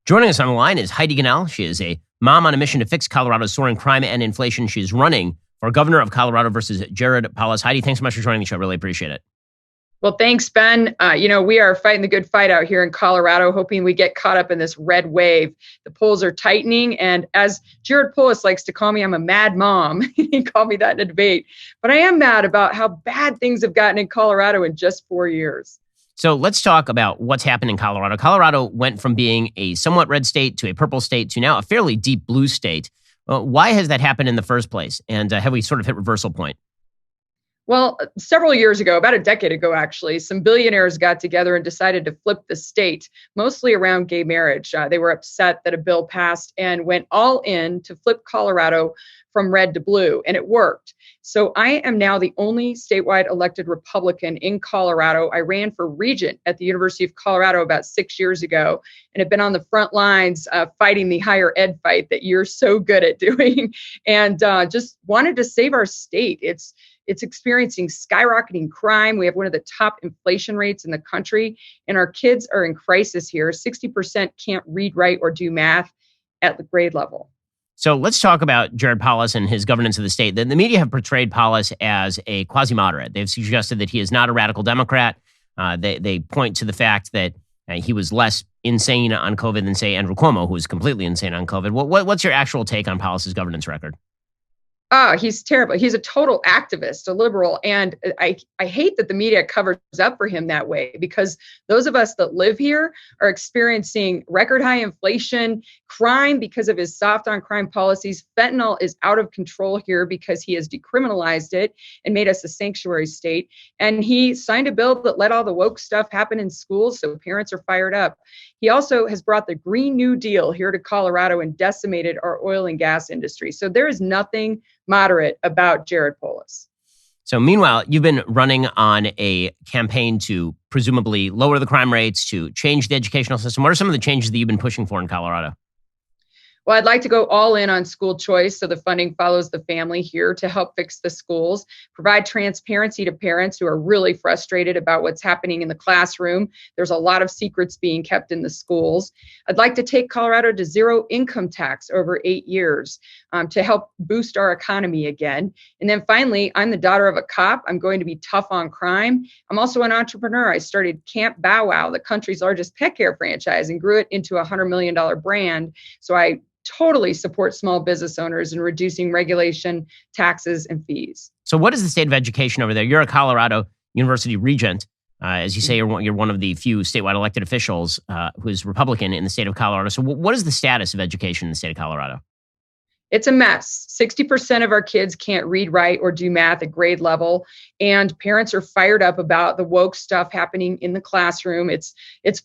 Joining us on the line is Heidi. She is a mom on a mission to fix Colorado's soaring crime and inflation. She is running for governor of Colorado versus Jared Polis. Heidi, thanks so much for joining the show. Really appreciate it. Well, thanks, Ben. We are fighting the good fight out here in Colorado, hoping we get caught up in this red wave. The polls are tightening. And as Jared Polis likes to call me, I'm a mad mom. He called me that in a debate. But I am mad about how bad things have gotten in Colorado in just 4 years. So let's talk about what's happened in Colorado. Colorado went from being a somewhat red state to a purple state to now a fairly deep blue state. Why has that happened in the first place? And have we sort of hit reversal point? Well, several years ago, about a decade ago, actually, some billionaires got together and decided to flip the state, mostly around gay marriage. They were upset that a bill passed and went all in to flip Colorado from red to blue, and it worked. So I am now the only statewide elected Republican in Colorado. I ran for regent at the University of Colorado about 6 years ago and have been on the front lines fighting the higher ed fight that you're so good at doing, and just wanted to save our state. It's experiencing skyrocketing crime. We have one of the top inflation rates in the country, and our kids are in crisis here. 60% can't read, write, or do math at the grade level. So let's talk about Jared Polis and his governance of the state. The media have portrayed Polis as a quasi-moderate. They've suggested that he is not a radical Democrat. They point to the fact that he was less insane on COVID than, say, Andrew Cuomo, who was completely insane on COVID. What's your actual take on Polis's governance record? He's terrible. He's a total activist, a liberal. And I hate that the media covers up for him that way, because those of us that live here are experiencing record high inflation, crime because of his soft on crime policies. Fentanyl is out of control here because he has decriminalized it and made us a sanctuary state. And he signed a bill that let all the woke stuff happen in schools, so parents are fired up. He also has brought the Green New Deal here to Colorado and decimated our oil and gas industry. So there is nothing moderate about Jared Polis. So meanwhile, you've been running on a campaign to presumably lower the crime rates, to change the educational system. What are some of the changes that you've been pushing for in Colorado? Well, I'd like to go all in on school choice, so the funding follows the family here to help fix the schools, provide transparency to parents who are really frustrated about what's happening in the classroom. There's a lot of secrets being kept in the schools. I'd like to take Colorado to zero income tax over 8 years to help boost our economy again. And then finally, I'm the daughter of a cop. I'm going to be tough on crime. I'm also an entrepreneur. I started Camp Bow Wow, the country's largest pet care franchise, and grew it into a $100 million brand. So I totally support small business owners in reducing regulation, taxes, and fees. So what is the state of education over there? You're a Colorado University regent. As you say, you're one of the few statewide elected officials who is Republican in the state of Colorado. So what is the status of education in the state of Colorado? It's a mess. 60% of our kids can't read, write, or do math at grade level. And parents are fired up about the woke stuff happening in the classroom. It's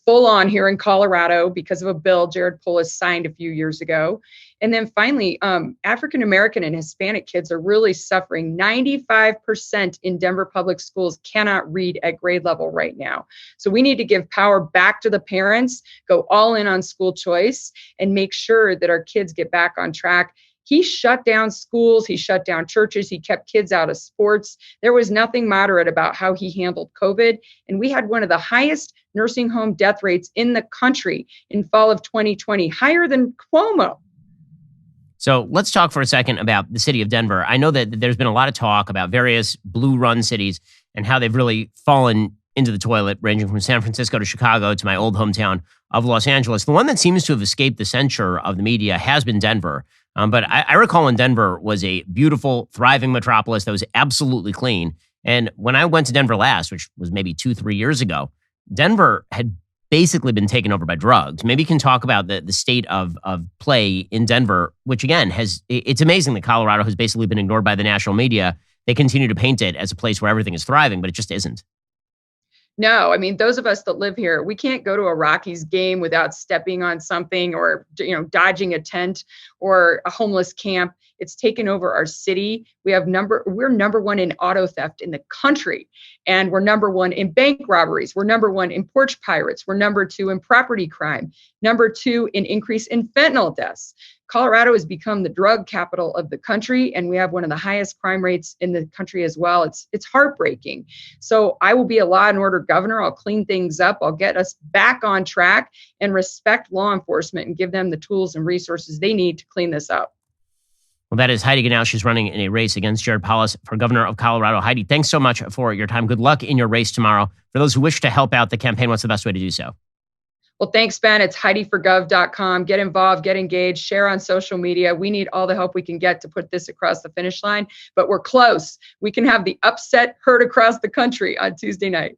full on here in Colorado because of a bill Jared Polis signed a few years ago. And then finally, African-American and Hispanic kids are really suffering. 95% in Denver public schools cannot read at grade level right now. So we need to give power back to the parents, go all in on school choice, and make sure that our kids get back on track. He shut down schools, he shut down churches, he kept kids out of sports. There was nothing moderate about how he handled COVID. And we had one of the highest nursing home death rates in the country in fall of 2020, higher than Cuomo. So let's talk for a second about the city of Denver. I know that there's been a lot of talk about various blue-run cities and how they've really fallen into the toilet, ranging from San Francisco to Chicago to my old hometown of Los Angeles. The one that seems to have escaped the censure of the media has been Denver. But I recall when Denver was a beautiful, thriving metropolis that was absolutely clean. And when I went to Denver last, which was maybe 2-3 years ago, Denver had basically been taken over by drugs. Maybe you can talk about the state of play in Denver, which again, it's amazing that Colorado has basically been ignored by the national media. They continue to paint it as a place where everything is thriving, but it just isn't. No, I mean, those of us that live here, we can't go to a Rockies game without stepping on something or, dodging a tent or a homeless camp. It's taken over our city. We're number one in auto theft in the country. And we're number one in bank robberies. We're number one in porch pirates. We're number two in property crime. Number two in increase in fentanyl deaths. Colorado has become the drug capital of the country, and we have one of the highest crime rates in the country as well. It's heartbreaking. So I will be a law and order governor. I'll clean things up. I'll get us back on track and respect law enforcement and give them the tools and resources they need to clean this up. Well, that is Heidi Ganahl. She's running in a race against Jared Polis for governor of Colorado. Heidi, thanks so much for your time. Good luck in your race tomorrow. For those who wish to help out the campaign, what's the best way to do so? Well, thanks, Ben. It's HeidiForGov.com. Get involved, get engaged, share on social media. We need all the help we can get to put this across the finish line, but we're close. We can have the upset heard across the country on Tuesday night.